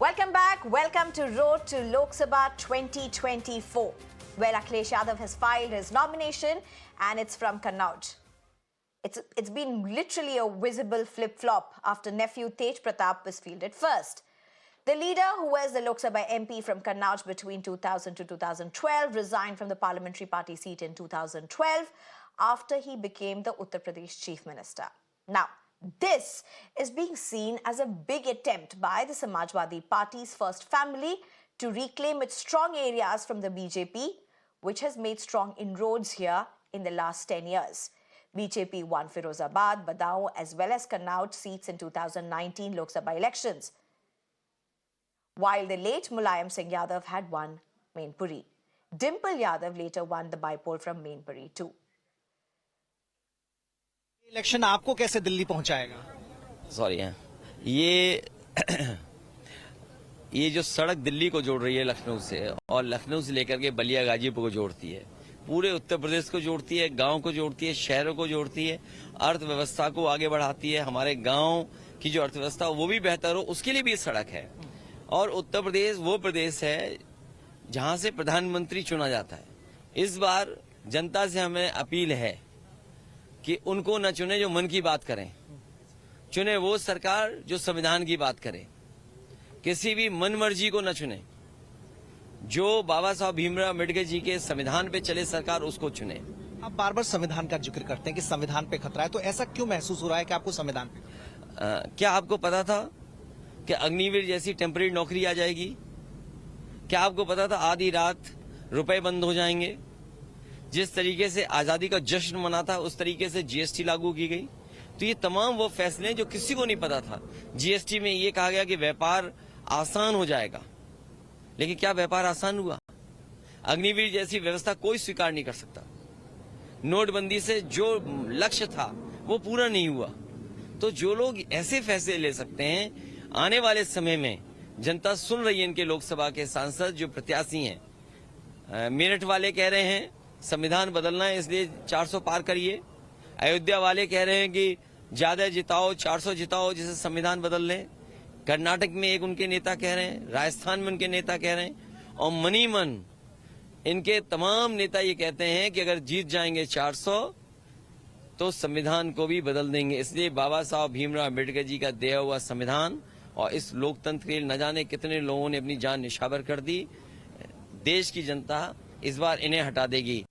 Welcome back. Welcome to Road to Lok Sabha 2024, where Akhilesh Yadav has filed his nomination, and it's from Kannauj. It's been literally a visible flip-flop after nephew Tej Pratap was fielded first. The leader, who was the Lok Sabha MP from Kannauj between 2000 to 2012, resigned from the parliamentary party seat in 2012 after he became the Uttar Pradesh Chief Minister. Now, this is being seen as a big attempt by the Samajwadi Party's first family to reclaim its strong areas from the BJP, which has made strong inroads here in the last 10 years. BJP won Firozabad, Badaun as well as Kannauj seats in 2019 Lok Sabha elections, while the late Mulayam Singh Yadav had won Mainpuri. Dimple Yadav later won the bypoll from Mainpuri too. Election आपको कैसे दिल्ली पहुंचाएगा? Sorry ये जो सड़क दिल्ली को जोड़ रही है लखनऊ से, और लखनऊ से लेकर के बलिया गाजीपुर को जोड़ती है, पूरे उत्तर प्रदेश को जोड़ती है, गांव को जोड़ती है, शहरों को जोड़ती है, अर्थव्यवस्था को आगे बढ़ाती है। हमारे गांव की जो अर्थव्यवस्था वो भी बेहतर हो, उसके लिए भी ये सड़क है। और उत्तर प्रदेश वो प्रदेश है जहां से प्रधानमंत्री चुना जाता है। इस बार जनता से हमें अपील है कि उनको न चुने जो मन की बात करें, चुने वो सरकार जो संविधान की बात करे। किसी भी मनमर्जी को न चुने, जो बाबा साहब भीमराव अम्बेडकर जी के संविधान पे चले सरकार उसको चुने। आप बार बार संविधान का जिक्र करते हैं कि संविधान पे खतरा है, तो ऐसा क्यों महसूस हो रहा है कि आपको संविधान पे? क्या आपको पता था कि अग्निवीर जैसी टेम्परेरी नौकरी आ जाएगी? क्या आपको पता था आधी रात रुपए बंद हो जाएंगे? जिस तरीके से आजादी का जश्न मना था उस तरीके से जीएसटी लागू की गई। तो ये तमाम वो फैसले जो किसी को नहीं पता था। जीएसटी में ये कहा गया कि व्यापार आसान हो जाएगा, लेकिन क्या व्यापार आसान हुआ? अग्निवीर जैसी व्यवस्था कोई स्वीकार नहीं कर सकता। नोटबंदी से जो लक्ष्य था वो पूरा नहीं हुआ। तो जो लोग ऐसे फैसले ले सकते हैं, आने वाले समय में जनता सुन रही है इनके लोकसभा के सांसद जो प्रत्याशी हैं। मेरठ वाले कह रहे हैं संविधान बदलना है इसलिए 400 पार करिए। अयोध्या वाले कह रहे हैं कि ज्यादा जिताओ, 400 जिताओ जिसे संविधान बदल लें। कर्नाटक में एक उनके नेता कह रहे हैं, राजस्थान में उनके नेता कह रहे हैं, और मनी मन इनके तमाम नेता ये कहते हैं कि अगर जीत जाएंगे 400 तो संविधान को भी बदल देंगे। इसलिए बाबा साहब भीमराव अम्बेडकर जी का दिया हुआ संविधान और इस लोकतंत्र के लिए न जाने कितने लोगों ने अपनी जान निछावर कर दी। देश की जनता इस बार इन्हें हटा देगी।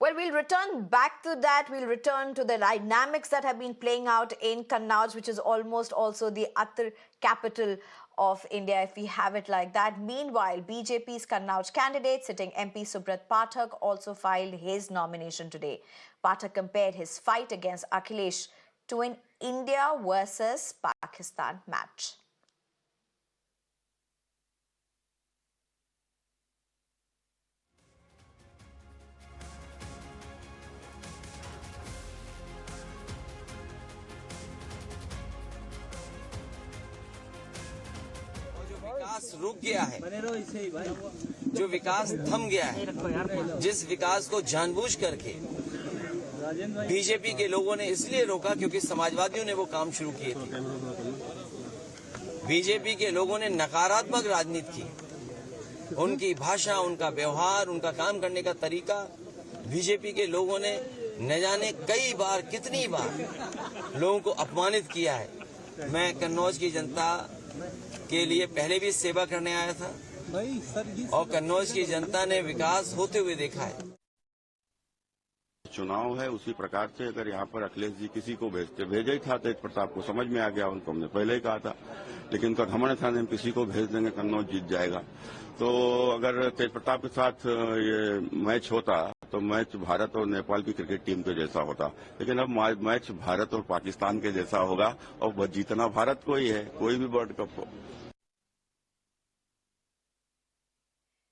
Well, we'll return back to that. We'll return to the dynamics that have been playing out in Kannauj, which is almost also the Attar capital of India, if we have it like that. Meanwhile, BJP's Kannauj candidate, sitting MP Subrat Pathak, also filed his nomination today. Pathak compared his fight against Akhilesh to an India versus Pakistan match. विकास रुक गया है, जो विकास थम गया है, जिस विकास को जानबूझ करके बीजेपी के लोगों ने इसलिए रोका क्योंकि समाजवादियों ने वो काम शुरू किए थे। बीजेपी के लोगों ने नकारात्मक राजनीति की। उनकी भाषा, उनका व्यवहार, उनका काम करने का तरीका बीजेपी के लोगों ने न जाने कई बार, कितनी बार लोगों को अपमानित किया है। मैं कन्नौज की जनता के लिए पहले भी सेवा करने आया था और कन्नौज की जनता ने विकास होते हुए देखा है। चुनाव है उसी प्रकार से अगर यहाँ पर अखिलेश जी किसी को भेजा ही था तेज प्रताप को, समझ में आ गया, उनको हमने पहले ही कहा था, लेकिन उनका घमंड था हम किसी को भेज देंगे कन्नौज जीत जाएगा। तो अगर तेज प्रताप के साथ ये मैच होता तो मैच भारत और नेपाल की क्रिकेट टीम के जैसा होता, लेकिन अब मैच भारत और पाकिस्तान के जैसा होगा और जीतना भारत को ही है, कोई भी वर्ल्ड कप हो।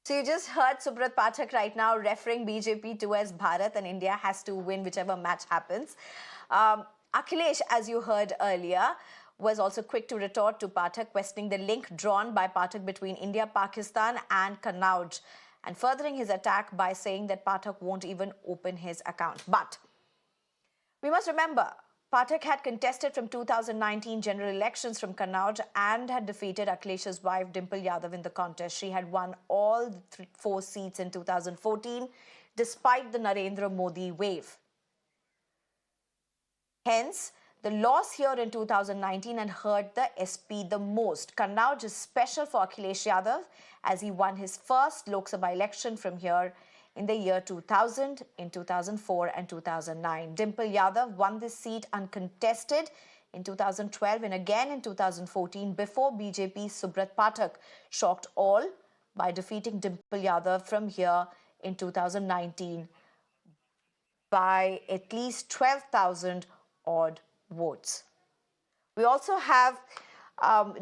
So you just heard Subrat Pathak right now referring BJP to as Bharat, and India has to win whichever match happens. Akhilesh, as you heard earlier, was also quick to retort to Pathak, questioning the link drawn by Pathak between India, Pakistan and Kannauj, and furthering his attack by saying that Pathak won't even open his account. But we must remember, Pathak had contested from 2019 general elections from Kannauj and had defeated Akhlesh's wife Dimple Yadav in the contest. She had won all four seats in 2014 despite the Narendra Modi wave. Hence, the loss here in 2019 had hurt the SP the most. Kannauj is special for Akhilesh Yadav as he won his first Lok Sabha election from here in the year 2000, in 2004 and 2009. Dimple Yadav won this seat uncontested in 2012 and again in 2014 before BJP's Subrat Pathak shocked all by defeating Dimple Yadav from here in 2019 by at least 12,000 odd votes. We also have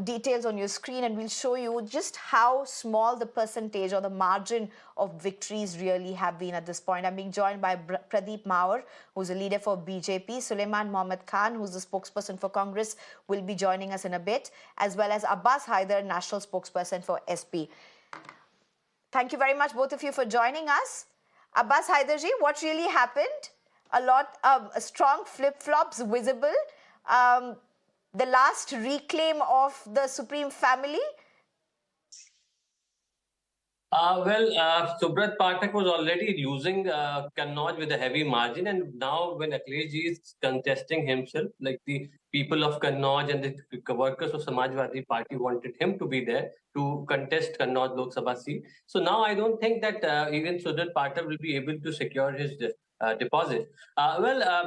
details on your screen, and we'll show you just how small the percentage or the margin of victories really have been at this point. I'm being joined by Pradeep Maur, who's a leader for BJP. Sulaiman Mohammad Khan, who's the spokesperson for Congress, will be joining us in a bit, as well as Abbas Haider, national spokesperson for SP. Thank you very much, both of you, for joining us. Abbas Haiderji, what really happened? A strong flip-flops visible. The last reclaim of the Supreme family? Subrat Pathak was already losing Kannauj with a heavy margin, and now when Akhilesh ji is contesting himself, like the people of Kannauj and the workers of Samajwadi Party wanted him to be there to contest Kannauj Lok Sabha seat. So now I don't think that even Subrat Pathak will be able to secure his deposit.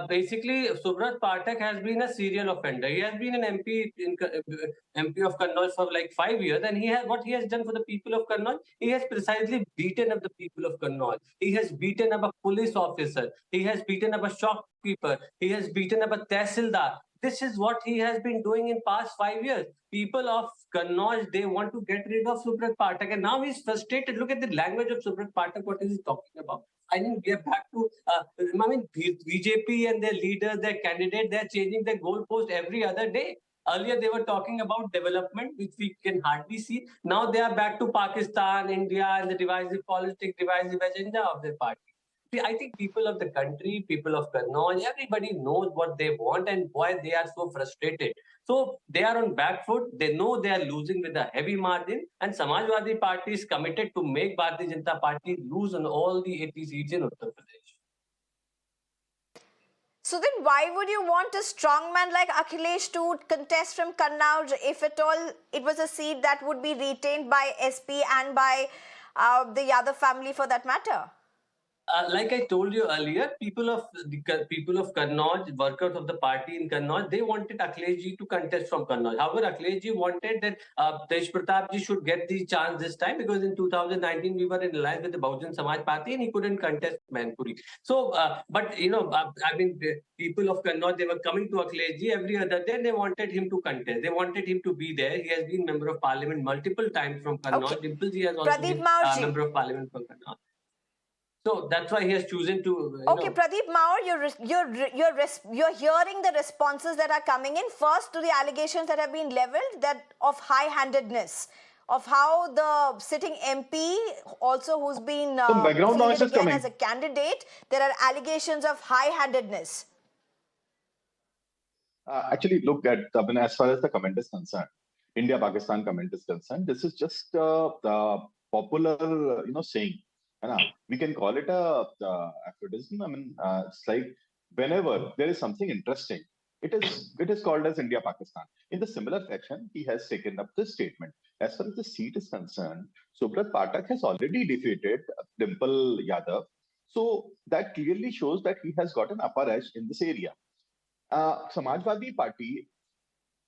Basically, Subrat Pathak has been a serial offender. He has been an MP of Kannauj for like 5 years, and what he has done for the people of Kannauj, he has precisely beaten up the people of Kannauj. He has beaten up a police officer. He has beaten up a shopkeeper. He has beaten up a tehsildar. This is what he has been doing in past 5 years. People of Kannauj, they want to get rid of Subrat Pathak, and now he's frustrated. Look at the language of Subrat Pathak, what is he talking about? I think we are back to, BJP and their leaders, their candidates, they're changing their goalpost every other day. Earlier, they were talking about development, which we can hardly see. Now they are back to Pakistan, India, and the divisive politics, divisive agenda of their party. I think people of the country, people of Kannauj, everybody knows what they want and why they are so frustrated. So they are on back foot. They know they are losing with a heavy margin, and Samajwadi Party is committed to make Bharatiya Janata Party lose on all the 80 seats in Uttar Pradesh. So then why would you want a strong man like Akhilesh to contest from Kannauj if at all it was a seat that would be retained by SP and by the Yadav family for that matter? Like I told you earlier, people of Kannauj, workers of the party in Kannauj, they wanted Akhilesh ji to contest from Kannauj. However, Akhilesh ji wanted that Tej Pratap ji should get the chance this time, because in 2019 we were in alliance with the Bahujan Samaj Party and he couldn't contest Mainpuri. So, people of Kannauj, they were coming to Akhilesh ji every other day and they wanted him to contest. They wanted him to be there. He has been member of parliament multiple times from Kannauj. Okay. Dimple ji has also been member of parliament from Kannauj. So that's why he has chosen to. Pradeep Maur, you're hearing the responses that are coming in. First, to the allegations that have been leveled that of high-handedness, of how the sitting MP, also who's been background noise is coming as a candidate, there are allegations of high-handedness. Actually, look at as far as the comment is concerned, India-Pakistan comment is concerned. This is just the popular, saying. We can call it a advertisement. It's like whenever there is something interesting, it is called as India-Pakistan. In the similar fashion, he has taken up this statement. As far as the seat is concerned, Subrat Pathak has already defeated Dimple Yadav. So that clearly shows that he has got an upper edge in this area. Samajwadi Party,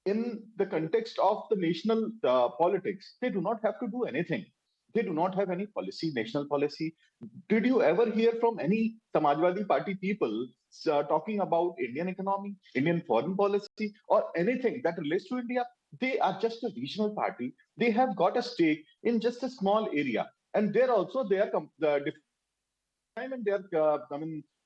in the context of the national politics, they do not have to do anything. They do not have any policy, national policy. Did you ever hear from any Samajwadi Party people talking about Indian economy, Indian foreign policy, or anything that relates to India? They are just a regional party. They have got a stake in just a small area, and there also they are and they are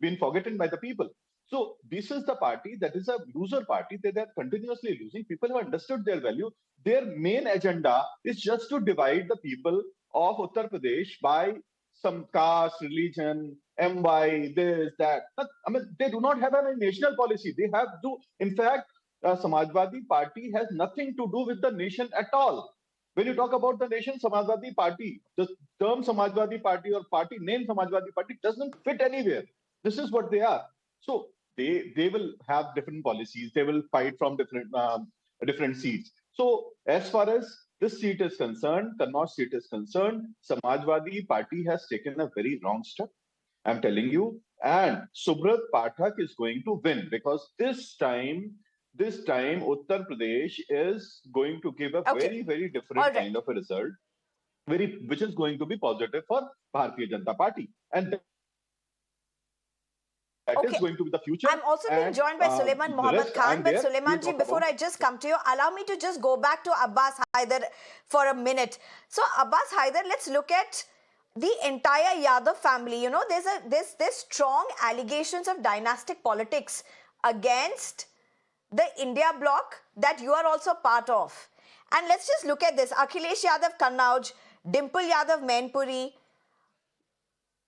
being forgotten by the people. So this is the party that is a loser party. They are continuously losing. People have understood their value. Their main agenda is just to divide the people of Uttar Pradesh by some caste, religion, MY, this, that. I mean, they do not have any national policy. They have to, in fact, Samajwadi Party has nothing to do with the nation at all. When you talk about the nation, Samajwadi Party, the term Samajwadi Party or party name Samajwadi Party doesn't fit anywhere. This is what they are. So they will have different policies. They will fight from different seats. So as far as this seat is concerned, Kannauj seat is concerned, Samajwadi Party has taken a very wrong step. I'm telling you. And Subrat Pathak is going to win because this time Uttar Pradesh is going to give a Okay. very different All right. kind of a result, which is going to be positive for Bharatiya Janata Party. And that is Okay. going to be the future. I'm also being And, joined by Suleiman the Mohammad rest, Khan. I'm But there. Suleiman We'll ji, talk before about- I just come to you, allow me to just go back to Abbas Haider for a minute. So Abbas Haider, let's look at the entire Yadav family. You know, there's strong allegations of dynastic politics against the India bloc that you are also part of. And let's just look at this. Akhilesh Yadav Kannauj, Dimple Yadav Mainpuri,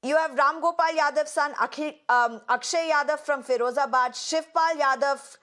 you have Ram Gopal Yadav's son, Akshay Yadav from Firozabad, Shivpal Yadav,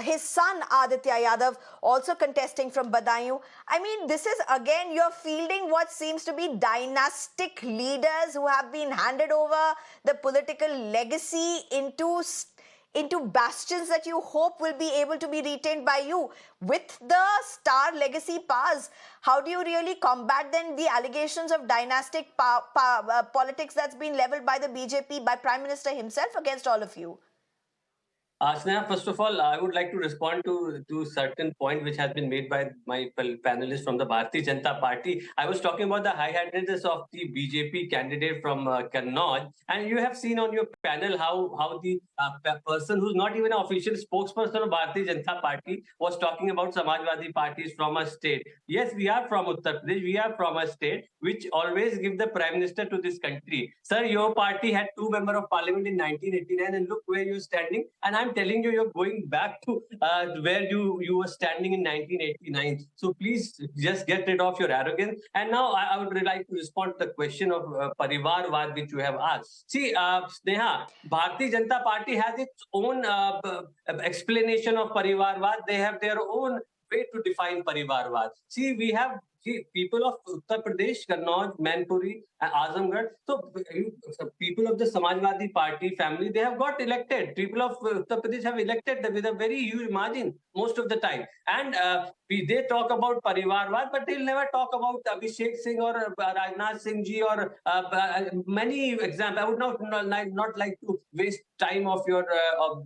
his son Aditya Yadav also contesting from Badaयूं. I mean, this is again, you're fielding what seems to be dynastic leaders who have been handed over the political legacy into bastions that you hope will be able to be retained by you. With the star legacy powers, how do you really combat then the allegations of dynastic politics that's been leveled by the BJP, by Prime Minister himself against all of you? Sneha, first of all, I would like to respond to certain point which has been made by my panelists from the Bharatiya Janata Party. I was talking about the high-handedness of the BJP candidate from Kannauj, and you have seen on your panel how the person who's not even an official spokesperson of Bharatiya Janata Party was talking about Samajwadi parties from a state. Yes, we are from Uttar Pradesh. We are from a state which always give the Prime Minister to this country. Sir, your party had 2 members of parliament in 1989, and look where you're standing. And I'm telling you, you're going back to where you were standing in 1989. So please just get rid of your arrogance. And now I would like to respond to the question of Parivarvad which you have asked. See, Sneha, Bharatiya Janata Party has its own explanation of Parivarvad. They have their own way to define Parivarvad. See, we have people of Uttar Pradesh, Kannauj, Mainpuri, and Azamgarh. So people of the Samajwadi Party family, they have got elected. People of Uttar Pradesh have elected them with a very huge margin most of the time. And they talk about Parivarvad, but they'll never talk about Abhishek Singh or Rajnath Singh ji or many examples. I would not like to waste time of your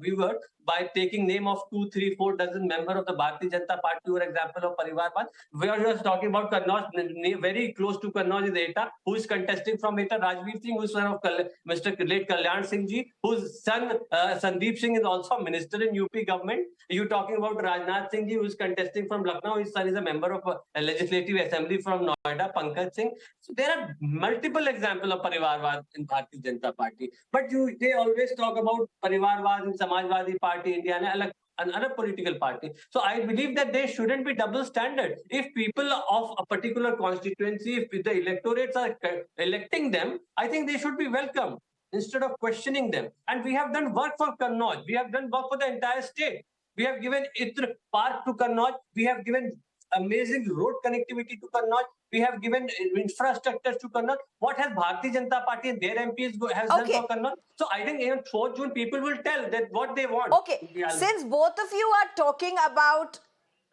viewer by taking name of 2, 3, 4 dozen member of the Bharatiya Janata Party, for example, of Parivarvad. We are just talking about Kannauj, very close to Kannauj is Eta, who is contesting from Eta, Rajveer Singh, who is son of Mr. late Kalyan Singh ji, whose son Sandeep Singh is also a minister in UP government. You're talking about Rajnath Singh ji, who is contesting from Lucknow. His son is a member of a legislative assembly from Noida, Pankaj Singh. So there are multiple examples of Parivarvad in Bharatiya Janata Party. But they always talk about Parivarvad in Samajwadi Party, India, and another political party. So I believe that there shouldn't be double standard. If people of a particular constituency, if the electorates are electing them, I think they should be welcome instead of questioning them. And we have done work for Kannauj. We have done work for the entire state. We have given Itr Park to Kannauj. We have given amazing road connectivity to Kannauj. We have given infrastructure to Kannauj. What has Bharatiya Janata Party and their MPs has done for Kannauj? So I think even 4th June, people will tell that what they want. Okay, since both of you are talking about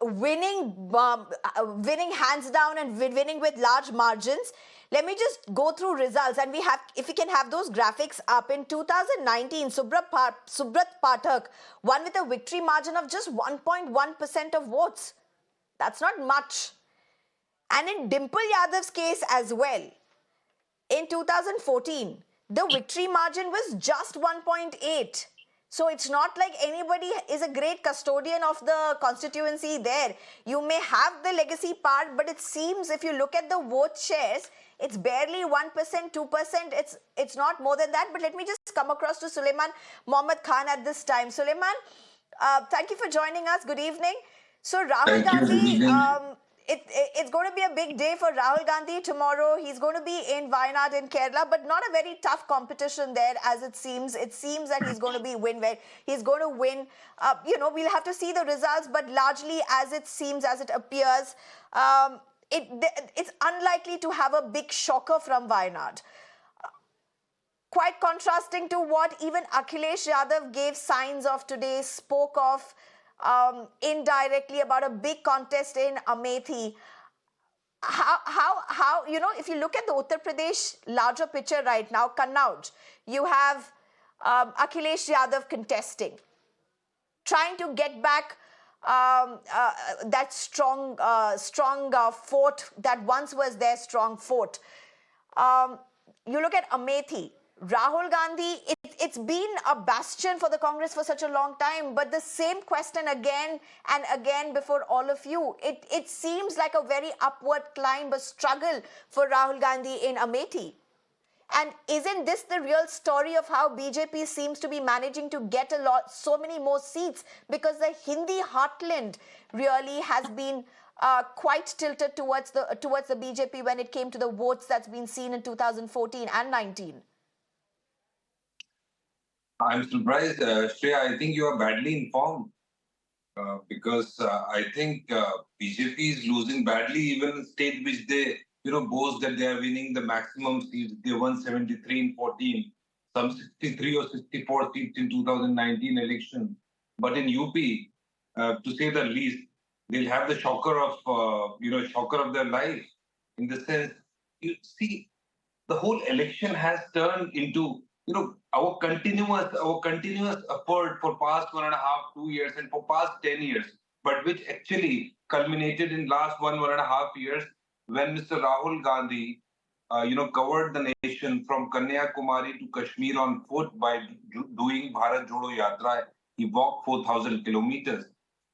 winning hands down and winning with large margins, let me just go through results, and if we can have those graphics up. In 2019, Subrat Pathak won with a victory margin of just 1.1% of votes. That's not much. And in Dimple Yadav's case as well, in 2014, the victory margin was just 1.8. So it's not like anybody is a great custodian of the constituency there. You may have the legacy part, but it seems if you look at the vote shares, it's barely 1%, 2%. It's not more than that. But let me just come across to Suleiman Mohammad Khan at this time. Suleiman, thank you for joining us. Good evening. So Rahul Gandhi, it's going to be a big day for Rahul Gandhi tomorrow. He's going to be in Wayanad in Kerala, but not a very tough competition there as it seems. It seems that he's going to be win where he's going to win. We'll have to see the results, but largely as it seems, as it appears, it's unlikely to have a big shocker from Wayanad. Quite contrasting to what even Akhilesh Yadav gave signs of today, spoke of indirectly about a big contest in Amethi. How if you look at the Uttar Pradesh larger picture right now, Kannauj, you have Akhilesh Yadav contesting, trying to get back that strong fort that once was their strong fort. You look at Amethi, Rahul Gandhi, it's been a bastion for the Congress for such a long time, but the same question again and again before all of you. It seems like a very upward climb, a struggle for Rahul Gandhi in Amethi. And isn't this the real story of how BJP seems to be managing to get so many more seats? Because the Hindi heartland really has been quite tilted towards the BJP when it came to the votes that's been seen in 2014 and 19. I'm surprised, Shreya. I think you are badly informed because I think BJP is losing badly, even in state which they boast that they are winning the maximum seats. They won 73 in 14, some 63 or 64 seats in 2019 election. But in UP, to say the least, they'll have the shocker of their life. In the sense, you see, the whole election has turned into our continuous effort for past 1.5, 2 years and for past 10 years, but which actually culminated in last 1.5 years when Mr. Rahul Gandhi, covered the nation from Kanyakumari to Kashmir on foot by doing Bharat Jodo Yatra. He walked 4,000 kilometers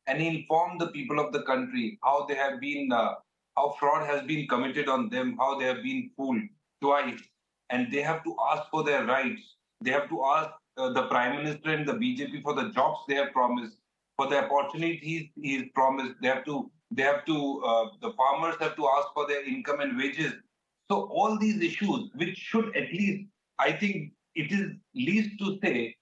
and he informed the people of the country how they have been, how fraud has been committed on them, how they have been fooled twice. And they have to ask for their rights. They have to ask the Prime Minister and the BJP for the jobs they have promised, for the opportunities he's promised. The farmers have to ask for their income and wages. So all these issues, which should at least, I think it is least to say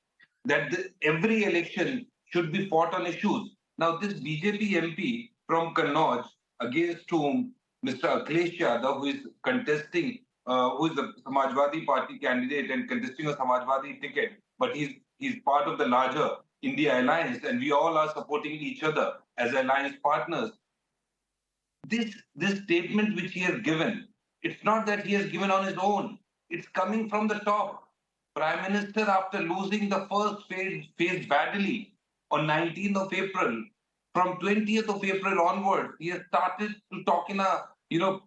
that every election should be fought on issues. Now this BJP MP from Kannauj, against whom Mr. Akhilesh Yadav, who is contesting, who is the Samajwadi Party candidate and contesting a Samajwadi ticket, but he's part of the larger India alliance, and we all are supporting each other as alliance partners. This statement which he has given, it's not that he has given on his own. It's coming from the top. Prime Minister, after losing the first phase badly on 19th of April, from 20th of April onwards, he has started to talk in a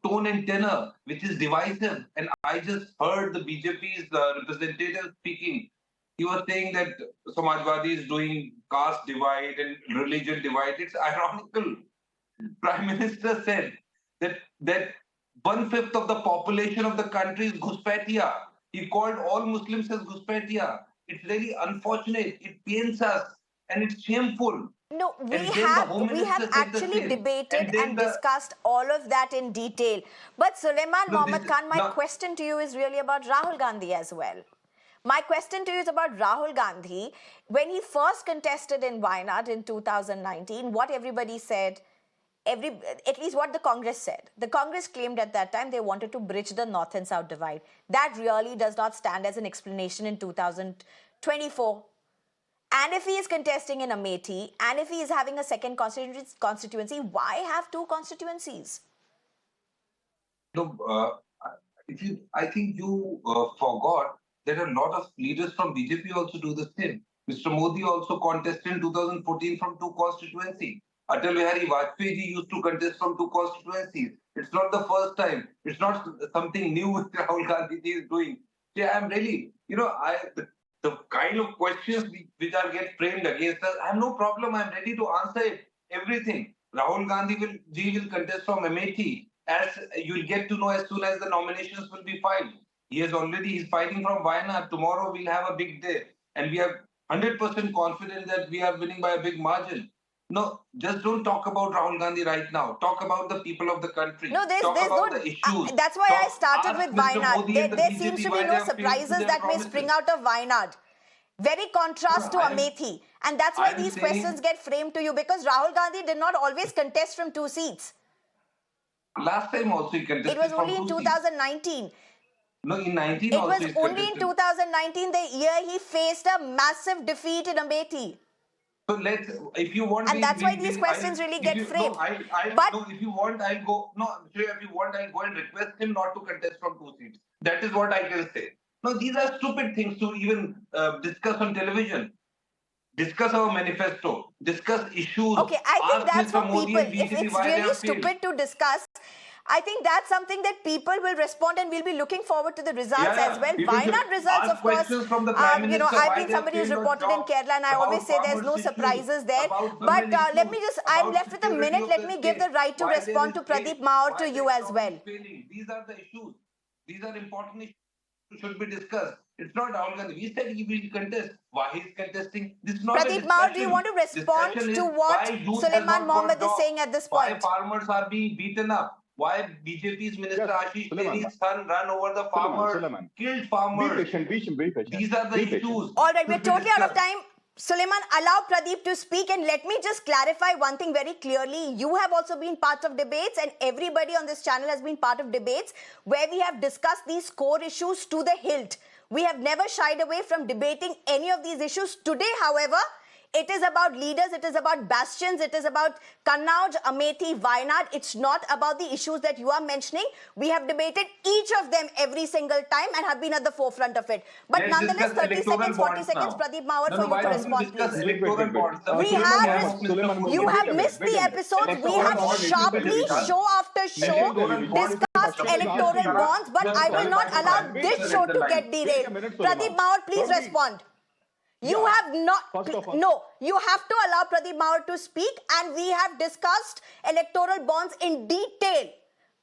tone and tenor, which is divisive. And I just heard the BJP's representative speaking. He was saying that Samajwadi is doing caste divide and religion divide. It's ironical. Prime Minister said that 1/5 of the population of the country is Ghuspatia. He called all Muslims as Ghuspatia. It's really unfortunate. It pains us and it's shameful. No, we have actually debated and discussed all of that in detail. But Sulaiman Mohammad Khan, my question to you is really about Rahul Gandhi as well. My question to you is about Rahul Gandhi. When he first contested in Wayanad in 2019, what everybody said, at least what the Congress said. The Congress claimed at that time they wanted to bridge the North and South divide. That really does not stand as an explanation in 2024. And if he is contesting in Amethi, and if he is having a second constituency, why have two constituencies? No, I think you forgot that a lot of leaders from BJP also do the same. Mr. Modi also contested in 2014 from two constituencies. Atal Bihari Vajpayee ji used to contest from two constituencies. It's not the first time. It's not something new which Rahul Gandhi is doing. Yeah, I'm really, the kind of questions which are get framed against us, I have no problem. I'm ready to answer it. Everything. Rahul Gandhi will contest from Amethi, as you'll get to know as soon as the nominations will be filed. He's fighting from Wayanad. Tomorrow we'll have a big day. And we are 100% confident that we are winning by a big margin. No, just don't talk about Rahul Gandhi right now. Talk about the people of the country. No, there's talk about no. the issues. That's why I started Ask with Mr. Wayanad. Modi and the There BJP seems to why be they no are failed to surprises their that may promises. spring out of Wayanad. Very contrast to I am- Amethi. And that's why I am these saying- questions get framed to you, because Rahul Gandhi did not always contest from 2 seats. Last time also he contested It was from only in 2 seats. 2019. No, in 19 It also was he's only in contested. 2019, the year he faced a massive defeat in Amethi. So let's, if you want, And that's why these questions really get framed. But- no, if you want, I'll go. No, Shreya, if you want, I'll go and request him not to contest from 2 seats. That is what I can say. No, these are stupid things to even discuss on television. Discuss our manifesto. Discuss issues. Okay, I think Ask that's Mr. for Modi people. and If BJP it's why they really have failed. stupid to discuss, I think that's something that people will respond, and we'll be looking forward to the results Yeah, as well. people should Wayanad results, ask of course. questions from the Prime You know, Minister I've why been they somebody who's failed on reported in jobs, Kerala, and I about always say there's no farmers' surprises issues, there. about But women let me issues, just, I'm about left with a security minute. of Let the me give the state, right to why there respond to is Pradeep hate, Maur why to the you as economy well. is failing. These are the issues. These are important issues should be discussed. It's not Rahul Gandhi. We said he will contest. Why he's contesting? This is not a Pradeep discussion. Maur, do you want to respond Discussion is to what why youth has Suleiman not got Mohammed is jobs, saying at this why point? farmers are being beaten up, why BJP's Minister Yes, Ashish Suleiman. Teri's son ran over the farmers, Suleiman. killed Be farmers. patient, be patient. These are the Be patient. issues. All right, we're should be totally out of discussed. time. Suleiman, allow Pradeep to speak, and let me just clarify one thing very clearly. You have also been part of debates, and everybody on this channel has been part of debates where we have discussed these core issues to the hilt. We have never shied away from debating any of these issues. Today, however, it is about leaders, it is about bastions, it is about Kannauj, Amethi, Wayanad. It's not about the issues that you are mentioning. We have debated each of them every single time and have been at the forefront of it. But Let's nonetheless, discuss 30 electoral seconds, 40 bonds seconds, now. Pradeep Maur, No, for no, you why to don't we respond, discuss please. electoral bonds? We Suleiman have- Mohammed, Mr. Suleiman Modi. You Wait have a missed minute, the wait a minute. episodes. We Electoral have bonds, sharply, Suleiman. show after show, Electoral bonds, discussed Dr. electoral Shah, bonds, but I will not allow Wait a this minute. show to Wait a get derailed. minute, Suleiman. Pradeep Maur, please Don't we- respond. You Yeah. have not, First of all- no, you have to allow Pradeep Maur to speak, and we have discussed electoral bonds in detail.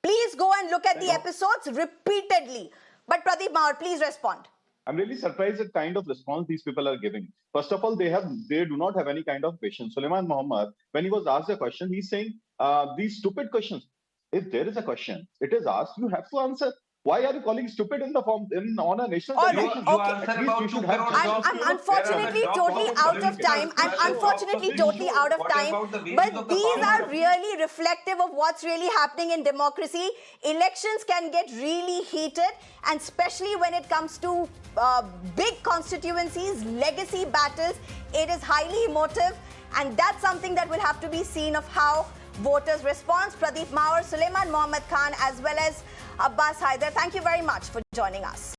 Please go and look at the episodes repeatedly. But Pradeep Maur, please respond. I'm really surprised at kind of response these people are giving. First of all, they do not have any kind of patience. Suleiman Mohammed, when he was asked a question, he's saying these stupid questions. If there is a question, it is asked, you have to answer. Why are you calling stupid in the form on a national All right, television? You okay. answer At least about you 2 should have crore justice. jobs. I'm unfortunately totally out of time. I'm unfortunately totally out of time. But these are really reflective of what's really happening in democracy. Elections can get really heated, and especially when it comes to big constituencies, legacy battles, it is highly emotive, and that's something that will have to be seen of how voters respond. Pradeep Maur, Suleiman Mohammed Khan, as well as Abbas Haider, thank you very much for joining us.